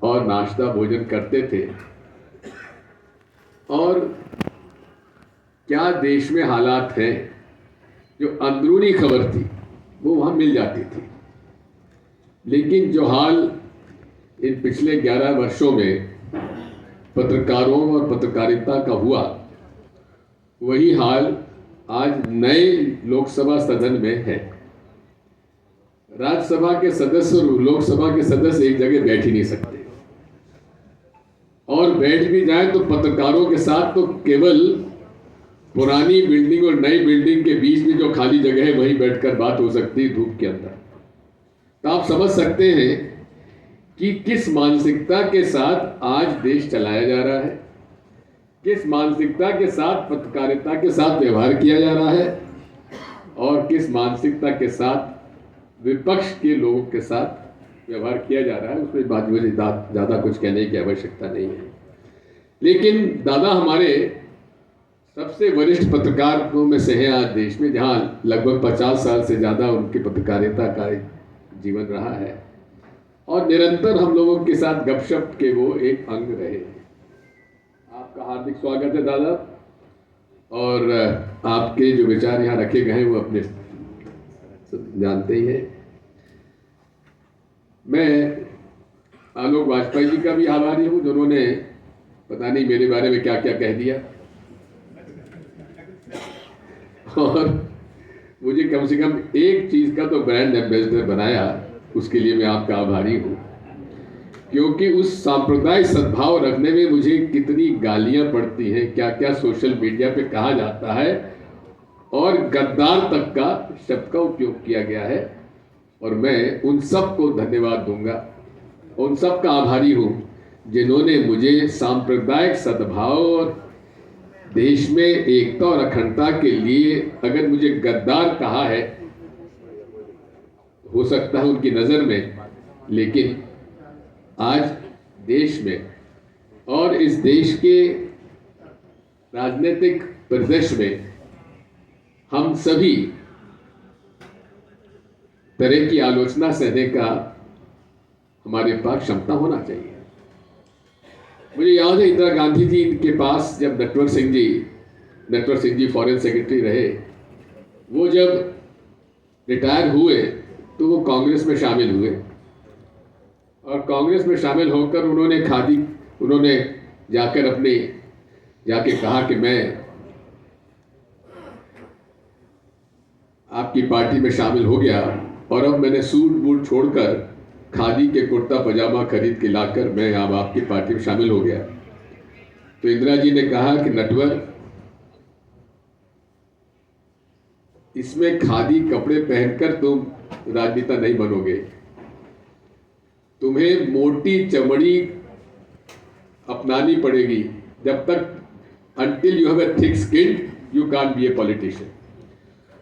और नाश्ता भोजन करते थे, और क्या देश में हालात हैं, जो अंदरूनी खबर थी वो वहाँ मिल जाती थी। लेकिन जो हाल इन पिछले 11 वर्षों में पत्रकारों और पत्रकारिता का हुआ, वही हाल आज नए लोकसभा सदन में है। राज्यसभा के सदस्य और लोकसभा के सदस्य एक जगह बैठ ही नहीं सकते, और बैठ भी जाए तो पत्रकारों के साथ तो केवल पुरानी बिल्डिंग और नई बिल्डिंग के बीच में जो खाली जगह है वहीं बैठकर बात हो सकती है धूप के अंदर। तो आप समझ सकते हैं कि किस मानसिकता के साथ आज देश चलाया जा रहा है, किस मानसिकता के साथ पत्रकारिता के साथ व्यवहार किया जा रहा है, और किस मानसिकता के साथ विपक्ष के लोगों के साथ व्यवहार किया जा रहा है। उसमें बात मुझे ज़्यादा कुछ कहने की आवश्यकता नहीं है। लेकिन दादा हमारे सबसे वरिष्ठ पत्रकारों में से हैं आज देश में, जहाँ लगभग 50 साल से ज़्यादा उनकी पत्रकारिता का जीवन रहा है, और निरंतर हम लोगों के साथ गपशप के वो एक अंग रहे हैं। आपका हार्दिक स्वागत है दादा, और आपके जो विचार यहाँ रखे गए हैं वो अपने जानते ही हैं। मैं आलोक वाजपेयी जी का भी आभारी हूँ, जिन्होंने पता नहीं मेरे बारे में क्या क्या कह दिया, और मुझे कम से कम एक चीज़ का तो ब्रांड एम्बेसडर बनाया। उसके लिए मैं आपका आभारी हूँ, क्योंकि उस सांप्रदायिक सद्भाव रखने में मुझे कितनी गालियाँ पड़ती हैं, क्या क्या सोशल मीडिया पे कहा जाता है, और गद्दार तक का शब्द का उपयोग किया गया है। और मैं उन सब को धन्यवाद दूंगा, उन सब का आभारी हूँ जिन्होंने मुझे सांप्रदायिक सद्भाव और देश में एकता और अखंडता के लिए, अगर मुझे गद्दार कहा है, हो सकता है उनकी नज़र में, लेकिन आज देश में और इस देश के राजनीतिक परिदृश्य में हम सभी तरह की आलोचना सहने का हमारे पास क्षमता होना चाहिए। मुझे याद है इंदिरा गांधी जी के पास जब नटवर सिंह जी फॉरेन सेक्रेटरी रहे, वो जब रिटायर हुए तो वो कांग्रेस में शामिल हुए, और कांग्रेस में शामिल होकर उन्होंने जाके कहा कि मैं आपकी पार्टी में शामिल हो गया, और अब मैंने सूट बूट छोड़कर खादी के कुर्ता पजामा खरीद के लाकर मैं अब आपकी पार्टी में शामिल हो गया। तो इंदिरा जी ने कहा कि नटवर, इसमें खादी कपड़े पहनकर तुम राजनेता नहीं बनोगे, तुम्हें मोटी चमड़ी अपनानी पड़ेगी। जब तक until you have a thick skin you can't be a politician।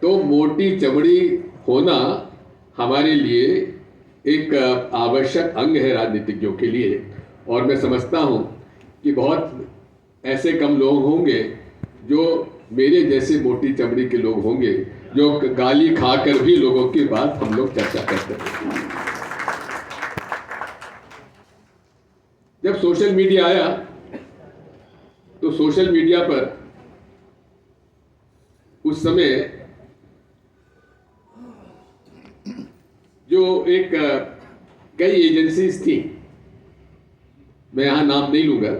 तो मोटी चमड़ी होना हमारे लिए एक आवश्यक अंग है राजनीतिज्ञों के लिए, और मैं समझता हूं कि बहुत ऐसे कम लोग होंगे जो मेरे जैसे मोटी चमड़ी के लोग होंगे, जो गाली खाकर भी लोगों की बात हम लोग चर्चा करते हैं। जब सोशल मीडिया आया तो सोशल मीडिया पर उस समय जो एक कई एजेंसीज थी, मैं यहां नाम नहीं लूंगा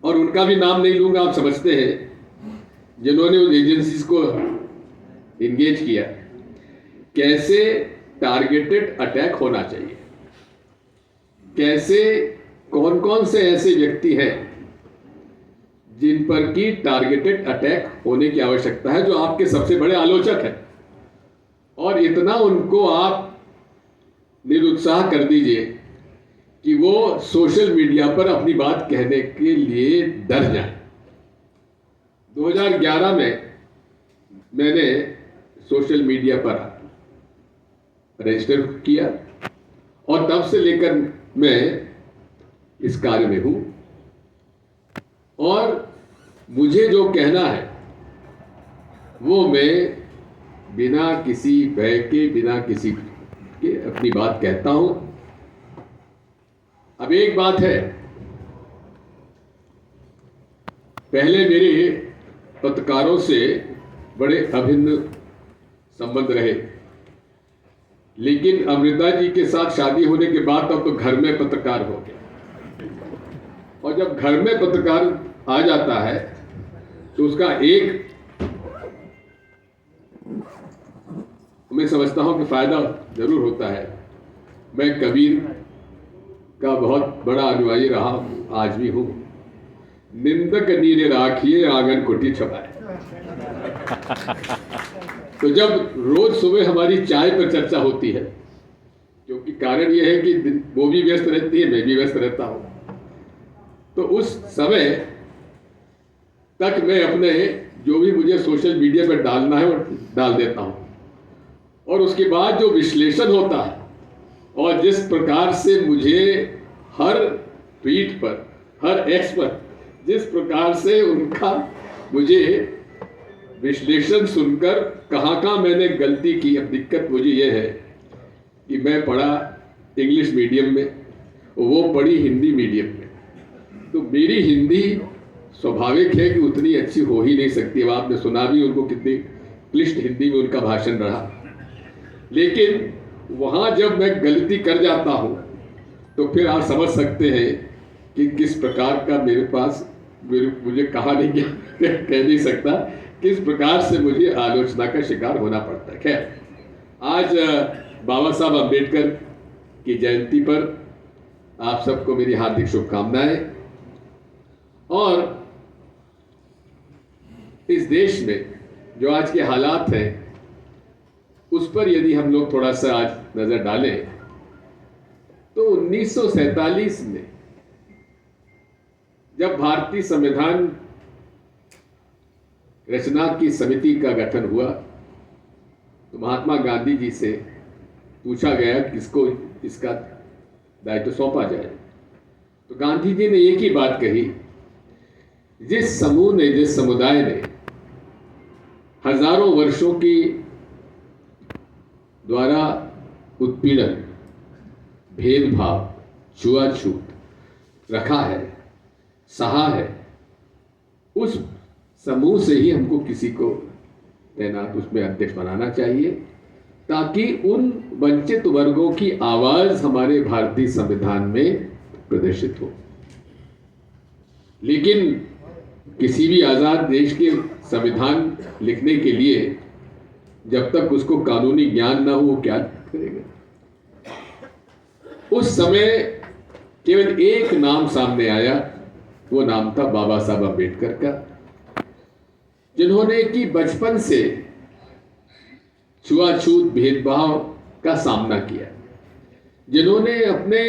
और उनका भी नाम नहीं लूंगा, आप समझते हैं, जिन्होंने उन एजेंसीज को इंगेज किया, कैसे टारगेटेड अटैक होना चाहिए, कैसे कौन कौन से ऐसे व्यक्ति हैं जिन पर की टारगेटेड अटैक होने की आवश्यकता है, जो आपके सबसे बड़े आलोचक हैं, और इतना उनको आप निरुत्साह कर दीजिए कि वो सोशल मीडिया पर अपनी बात कहने के लिए डर जाए। 2011 में मैंने सोशल मीडिया पर रजिस्टर किया, और तब से लेकर मैं इस कार्य में हूं, और मुझे जो कहना है वो मैं बिना किसी भय के, बिना किसी के अपनी बात कहता हूं। अब एक बात है, पहले मेरे पत्रकारों से बड़े अभिन्न संबंध रहे, लेकिन अमृता जी के साथ शादी होने के बाद अब तो घर में पत्रकार हो गया। और जब घर में पत्रकार आ जाता है तो उसका एक, मैं समझता हूं कि फायदा जरूर होता है। मैं कबीर का बहुत बड़ा अनुयायी रहा हूं, आज भी हूं। निंदक नीरे राखिए आंगन कुटी छपाए। तो जब रोज सुबह हमारी चाय पर चर्चा होती है, क्योंकि कारण यह है कि वो भी व्यस्त रहती है, मैं भी व्यस्त रहता हूं, तो उस समय तक मैं अपने जो भी मुझे सोशल मीडिया पर डालना है वो डाल देता हूं। और उसके बाद जो विश्लेषण होता है और जिस प्रकार से मुझे हर ट्वीट पर, हर एक्स पर जिस प्रकार से उनका मुझे विश्लेषण सुनकर कहाँ मैंने गलती की। अब दिक्कत मुझे यह है कि मैं पढ़ा इंग्लिश मीडियम में, वो पढ़ी हिंदी मीडियम में, तो मेरी हिंदी स्वाभाविक है कि उतनी अच्छी हो ही नहीं सकती। अब आपने सुना भी उनको कितनी क्लिष्ट हिंदी में उनका भाषण रहा, लेकिन वहां जब मैं गलती कर जाता हूं तो फिर आप समझ सकते हैं कि किस प्रकार का मेरे पास, मुझे कहा नहीं कह नहीं सकता, किस प्रकार से मुझे आलोचना का शिकार होना पड़ता है। खैर, आज बाबा साहब अम्बेडकर की जयंती पर आप सबको मेरी हार्दिक शुभकामनाएं। और इस देश में जो आज के हालात हैं उस पर यदि हम लोग थोड़ा सा आज नजर डालें तो 1947 में जब भारतीय संविधान रचना की समिति का गठन हुआ तो महात्मा गांधी जी से पूछा गया किसको इसका दायित्व सौंपा जाए। तो गांधी जी ने एक ही बात कही, जिस समूह ने, जिस समुदाय ने हजारों वर्षों की द्वारा उत्पीड़न, भेदभाव, छुआछूत रखा है, सहा है, उस समूह से ही हमको किसी को तैनात उसमें अध्यक्ष बनाना चाहिए, ताकि उन वंचित वर्गों की आवाज हमारे भारतीय संविधान में प्रदर्शित हो। लेकिन किसी भी आजाद देश के संविधान लिखने के लिए जब तक उसको कानूनी ज्ञान ना हो वो क्या करेगा। उस समय केवल एक नाम सामने आया, वो नाम था बाबा साहब अम्बेडकर का, जिन्होंने कि बचपन से छुआछूत, भेदभाव का सामना किया, जिन्होंने अपने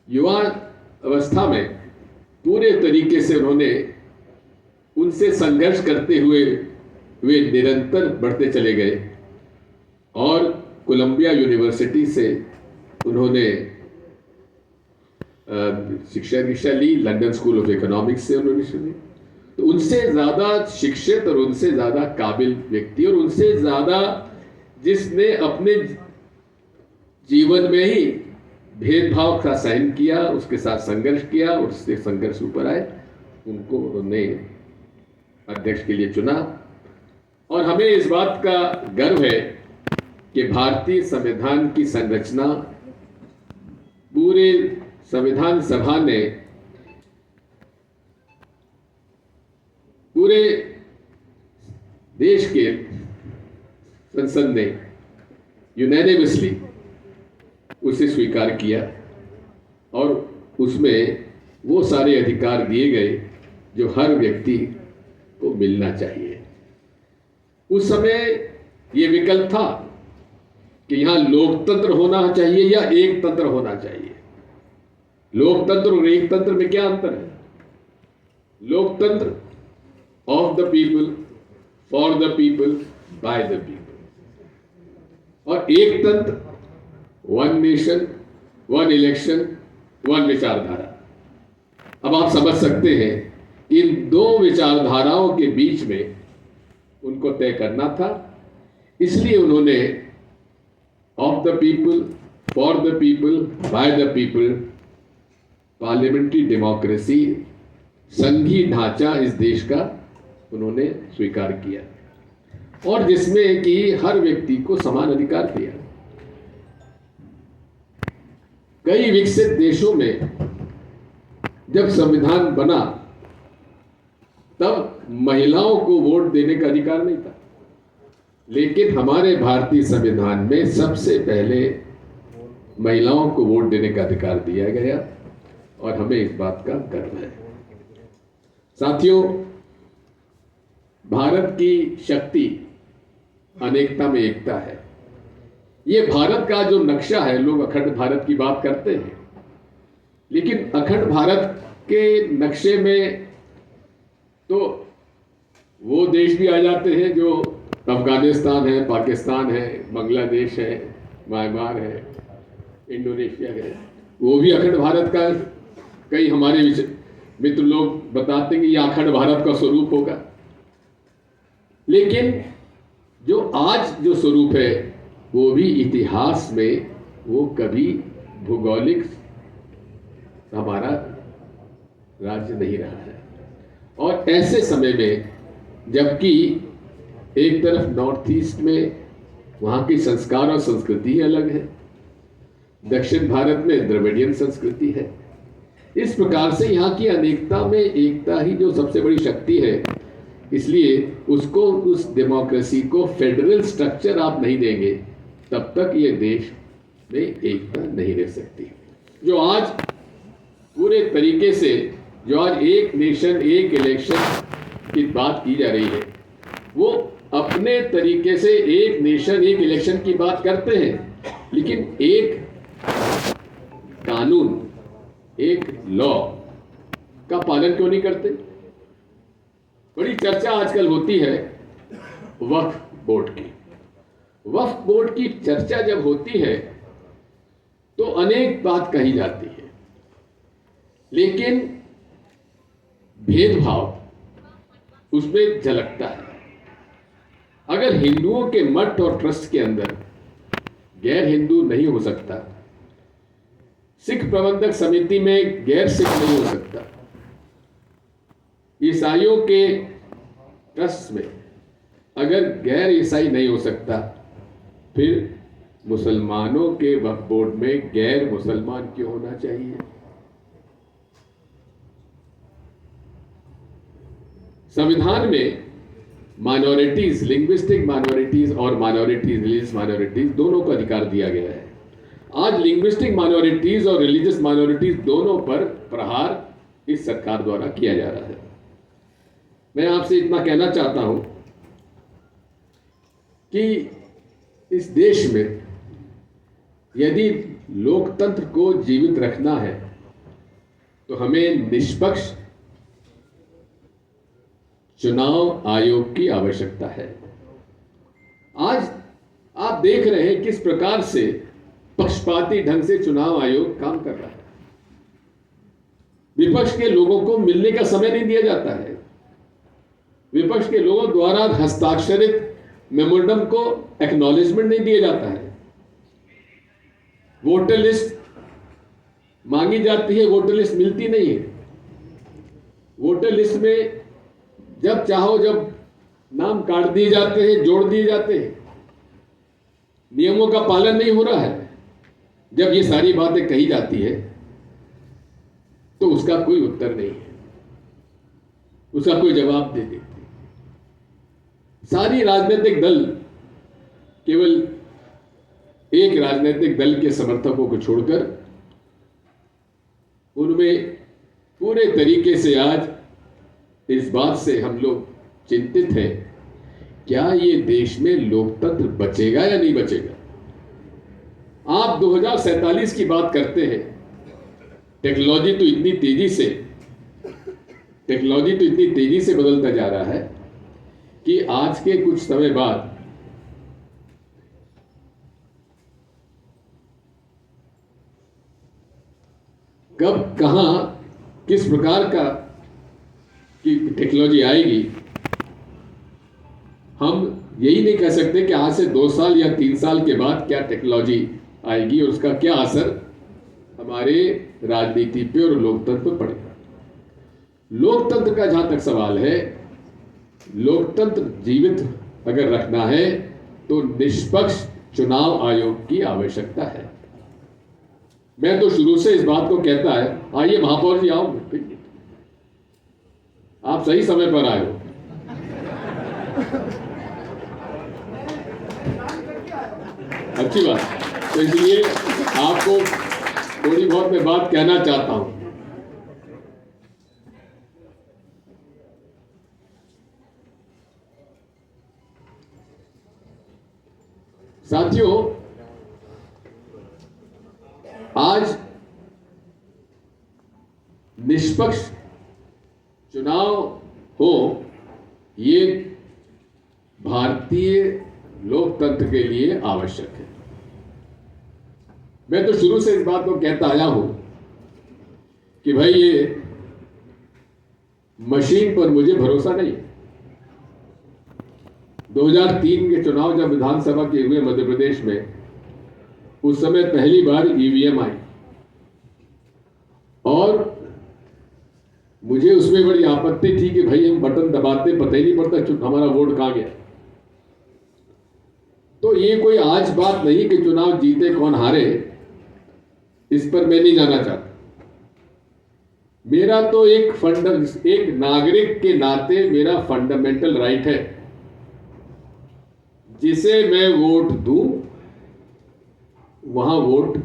युवा अवस्था में पूरे तरीके से उन्होंने उनसे संघर्ष करते हुए वे निरंतर बढ़ते चले गए और कोलंबिया यूनिवर्सिटी से उन्होंने शिक्षा ली, लंदन स्कूल ऑफ इकोनॉमिक्स से उन्होंने सुनी। तो उनसे ज़्यादा शिक्षित और उनसे ज़्यादा काबिल व्यक्ति और उनसे ज़्यादा जिसने अपने जीवन में ही भेदभाव का सहन किया, उसके साथ संघर्ष किया और उससे संघर्ष ऊपर आए, उनको उन्होंने अध्यक्ष के लिए चुना। और हमें इस बात का गर्व है कि भारतीय संविधान की संरचना पूरे संविधान सभा ने, पूरे देश के संसद ने यूनैनिमसली उसे स्वीकार किया और उसमें वो सारे अधिकार दिए गए जो हर व्यक्ति को मिलना चाहिए। उस समय ये विकल्प था कि यहां लोकतंत्र होना चाहिए या एक तंत्र होना चाहिए। लोकतंत्र और एक तंत्र में क्या अंतर है? लोकतंत्र of the people, for the people, by the people, और एक तंत्र one nation, one election, one विचारधारा। अब आप समझ सकते हैं इन दो विचारधाराओं के बीच में उनको तय करना था, इसलिए उन्होंने of the people, for the people, by the people, parliamentary democracy, संघीय ढांचा इस देश का उन्होंने स्वीकार किया और जिसमें कि हर व्यक्ति को समान अधिकार दिया। कई विकसित देशों में जब संविधान बना तब महिलाओं को वोट देने का अधिकार नहीं था, लेकिन हमारे भारतीय संविधान में सबसे पहले महिलाओं को वोट देने का अधिकार दिया गया और हमें इस बात का गर्व है। साथियों, भारत की शक्ति अनेकता में एकता है। ये भारत का जो नक्शा है, लोग अखंड भारत की बात करते हैं, लेकिन अखंड भारत के नक्शे में तो वो देश भी आ जाते हैं जो अफगानिस्तान है, पाकिस्तान है, बांग्लादेश है, म्यांमार है, इंडोनेशिया है, वो भी अखंड भारत का। कई हमारे मित्र लोग बताते हैं कि यह अखंड भारत का स्वरूप होगा, लेकिन जो आज जो स्वरूप है वो भी इतिहास में वो कभी भौगोलिक हमारा राज्य नहीं रहा है। और ऐसे समय में जबकि एक तरफ नॉर्थ ईस्ट में वहाँ की संस्कार और संस्कृति अलग है, दक्षिण भारत में द्रविडियन संस्कृति है, इस प्रकार से यहाँ की अनेकता में एकता ही जो सबसे बड़ी शक्ति है। इसलिए उसको, उस डेमोक्रेसी को फेडरल स्ट्रक्चर आप नहीं देंगे तब तक ये देश में एकता नहीं रह सकती। जो आज पूरे तरीके से जो आज एक नेशन एक इलेक्शन की बात की जा रही है, वो अपने तरीके से एक नेशन एक इलेक्शन की बात करते हैं, लेकिन एक कानून, एक लॉ का पालन क्यों नहीं करते। बड़ी चर्चा आजकल होती है वक्फ बोर्ड की। वक्फ बोर्ड की चर्चा जब होती है तो अनेक बात कही जाती है, लेकिन भेदभाव उसमें झलकता है। अगर हिंदुओं के मठ और ट्रस्ट के अंदर गैर हिंदू नहीं हो सकता, सिख प्रबंधक समिति में गैर सिख नहीं हो सकता, ईसाइयों के ट्रस्ट में अगर गैर ईसाई नहीं हो सकता, फिर मुसलमानों के वक्फ बोर्ड में गैर मुसलमान क्यों होना चाहिए। संविधान में माइनॉरिटीज, लिंग्विस्टिक माइनॉरिटीज और माइनॉरिटीज, रिलीजियस माइनॉरिटीज दोनों को अधिकार दिया गया है। आज लिंग्विस्टिक माइनॉरिटीज और रिलीजियस माइनॉरिटीज दोनों पर प्रहार इस सरकार द्वारा किया जा रहा है। मैं आपसे इतना कहना चाहता हूं कि इस देश में यदि लोकतंत्र को जीवित रखना है तो हमें निष्पक्ष चुनाव आयोग की आवश्यकता है। आज आप देख रहे हैं किस प्रकार से पक्षपाती ढंग से चुनाव आयोग काम कर रहा है। विपक्ष के लोगों को मिलने का समय नहीं दिया जाता है। विपक्ष के लोगों द्वारा हस्ताक्षरित मेमोरेंडम को एक्नॉलेजमेंट नहीं दिया जाता है। वोटर लिस्ट मांगी जाती है, वोटर लिस्ट मिलती नहीं है। वोटर लिस्ट में जब चाहो जब नाम काट दिए जाते हैं, जोड़ दिए जाते हैं, नियमों का पालन नहीं हो रहा है। जब ये सारी बातें कही जाती है तो उसका कोई उत्तर नहीं है, उसका कोई जवाब नहीं देते। सारी राजनीतिक दल केवल एक राजनीतिक दल के समर्थकों को छोड़कर उनमें पूरे तरीके से आज इस बात से हम लोग चिंतित हैं, क्या ये देश में लोकतंत्र बचेगा या नहीं बचेगा। आप 2047 की बात करते हैं, टेक्नोलॉजी तो इतनी तेजी से बदलता जा रहा है कि आज के कुछ समय बाद कब कहां किस प्रकार का की टेक्नोलॉजी आएगी, हम यही नहीं कह सकते कि आज से 2 साल या 3 साल के बाद क्या टेक्नोलॉजी आएगी और उसका क्या असर हमारे राजनीति पे और लोकतंत्र पर पड़ेगा। लोकतंत्र का जहां तक सवाल है, लोकतंत्र जीवित अगर रखना है तो निष्पक्ष चुनाव आयोग की आवश्यकता है। मैं तो शुरू से इस बात को कहता है, आइए महापौर जी आओ, आप सही समय पर आए हो। अच्छी बात, तो इसलिए आपको थोड़ी बहुत मैं बात कहना चाहता हूं। साथियों, आज निष्पक्ष चुनाव हो, ये भारतीय लोकतंत्र के लिए आवश्यक है। मैं तो शुरू से इस बात को कहता आया हूं कि भाई ये मशीन पर मुझे भरोसा नहीं है। 2003 के चुनाव जब विधानसभा के हुए मध्य प्रदेश में, उस समय पहली बार ईवीएम आई और मुझे उसमें बड़ी आपत्ति थी कि भाई हम बटन दबाते पता ही नहीं पड़ता हमारा वोट कहां गया। तो ये कोई आज बात नहीं कि चुनाव जीते कौन हारे, इस पर मैं नहीं जाना चाहता। मेरा तो एक नागरिक के नाते मेरा फंडामेंटल राइट है, जिसे मैं वोट दूं वहां वोट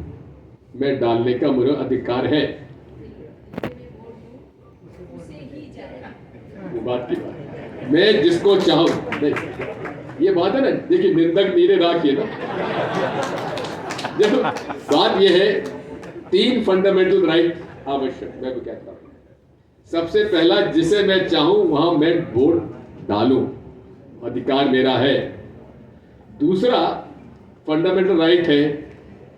में डालने का मेरा अधिकार है। वो बात की बात, मैं जिसको चाहूं, नहीं ये बात है ना, देखिए निंदक नीरे राखिए ना। देखो बात ये है, 3 फंडामेंटल राइट आवश्यक, मैं तो कहता हूं। सबसे पहला, जिसे मैं चाहूं वहां मैं वोट डालूं, अधिकार मेरा है। दूसरा फंडामेंटल राइट है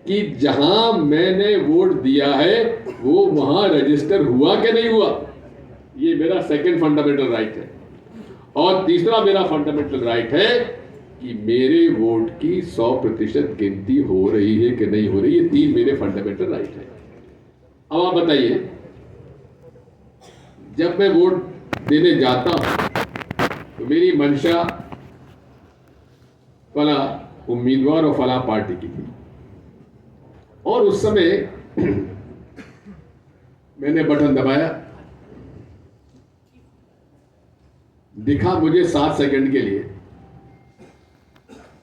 कि जहां मैंने वोट दिया है वो वहां रजिस्टर हुआ कि नहीं हुआ, ये मेरा सेकंड फंडामेंटल राइट है। और तीसरा मेरा फंडामेंटल राइट है कि मेरे वोट की 100% गिनती हो रही है कि नहीं हो रही। ये 3 मेरे फंडामेंटल राइट है। अब आप बताइए, जब मैं वोट देने जाता हूं तो मेरी मंशा फला उम्मीदवार और फला पार्टी की थी, और उस समय मैंने बटन दबाया, दिखा मुझे 7 सेकंड के लिए,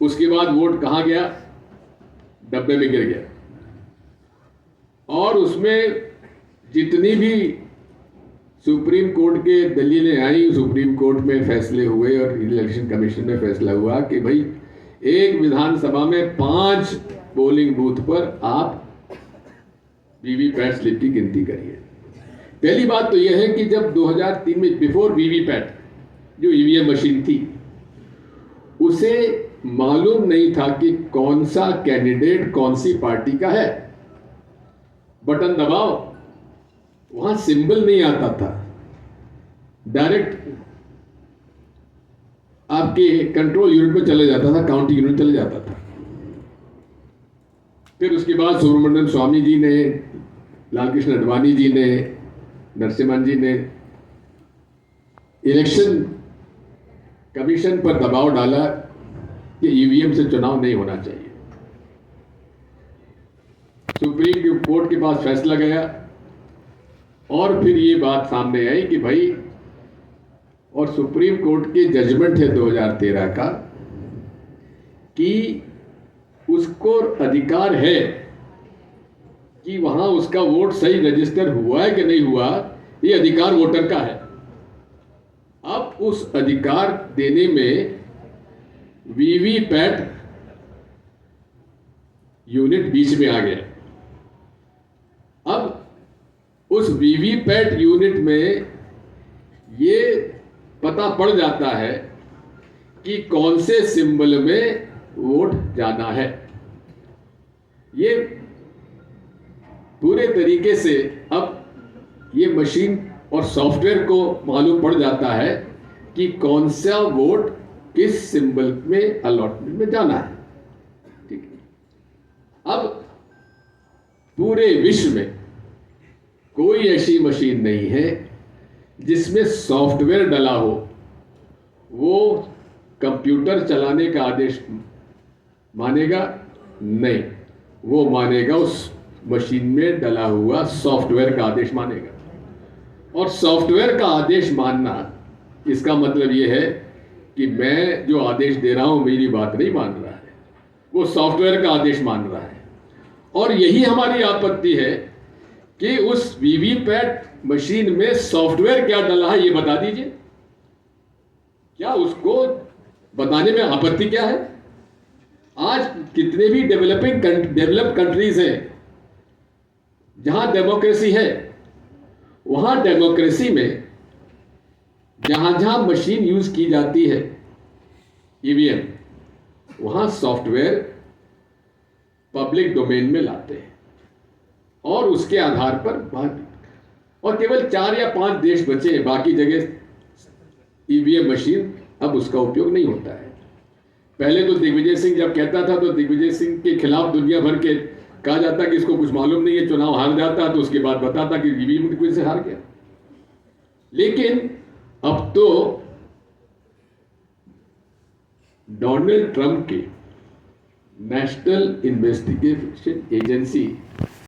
उसके बाद वोट कहां गया, डब्बे में गिर गया। और उसमें जितनी भी सुप्रीम कोर्ट के दलीलें आई, सुप्रीम कोर्ट में फैसले हुए और इलेक्शन कमीशन में फैसला हुआ कि भाई एक विधानसभा में 5 पोलिंग बूथ पर आप वीवीपैट स्लिप की गिनती करिए। पहली बात तो यह है कि जब 2003 में बिफोर वीवीपैट जो ईवीएम मशीन थी, उसे मालूम नहीं था कि कौन सा कैंडिडेट कौन सी पार्टी का है। बटन दबाओ, वहां सिंबल नहीं आता था, डायरेक्ट आपके कंट्रोल यूनिट में चले जाता था, काउंटिंग यूनिट चले जाता था। फिर उसके बाद सुब्रमण्यम स्वामी जी ने, लालकृष्ण अडवाणी जी ने, नरसिम्हन जी ने इलेक्शन कमीशन पर दबाव डाला कि ईवीएम से चुनाव नहीं होना चाहिए। सुप्रीम कोर्ट के पास फैसला गया और फिर ये बात सामने आई कि भाई, और सुप्रीम कोर्ट के जजमेंट है 2013 का कि उसको अधिकार है कि वहां उसका वोट सही रजिस्टर हुआ है कि नहीं हुआ, ये अधिकार वोटर का है। अब उस अधिकार देने में वीवीपैट यूनिट बीच में आ गया। अब उस वीवीपैट यूनिट में ये पता पड़ जाता है कि कौन से सिंबल में वोट जाना है। ये पूरे तरीके से अब ये मशीन और सॉफ्टवेयर को मालूम पड़ जाता है कि कौन सा वोट किस सिंबल में अलॉटमेंट में जाना है। ठीक है। अब पूरे विश्व में कोई ऐसी मशीन नहीं है जिसमें सॉफ्टवेयर डला हो। वो कंप्यूटर चलाने का आदेश मानेगा नहीं, वो मानेगा उस मशीन में डला हुआ सॉफ्टवेयर का आदेश मानेगा। और सॉफ्टवेयर का आदेश मानना, इसका मतलब ये है कि मैं जो आदेश दे रहा हूं मेरी बात नहीं मान रहा है, वो सॉफ्टवेयर का आदेश मान रहा है। और यही हमारी आपत्ति है कि उस वीवीपैट मशीन में सॉफ्टवेयर क्या डला है ये बता दीजिए। क्या उसको बताने में आपत्ति क्या है? आज कितने भी डेवलप कंट्रीज हैं जहां डेमोक्रेसी है, वहां डेमोक्रेसी में जहां जहां मशीन यूज की जाती है ईवीएम, वहां सॉफ्टवेयर पब्लिक डोमेन में लाते हैं और उसके आधार पर और केवल 4 या 5 देश बचे हैं, बाकी जगह ईवीएम मशीन अब उसका उपयोग नहीं होता है। पहले तो दिग्विजय सिंह जब कहता था तो दिग्विजय सिंह के खिलाफ दुनिया भर के कहा जाता कि इसको कुछ मालूम नहीं है, चुनाव हार जाता तो उसके बाद बताता कि ईवीएम की वजह से हार गया। लेकिन अब तो डोनाल्ड ट्रंप की नेशनल इन्वेस्टिगेशन एजेंसी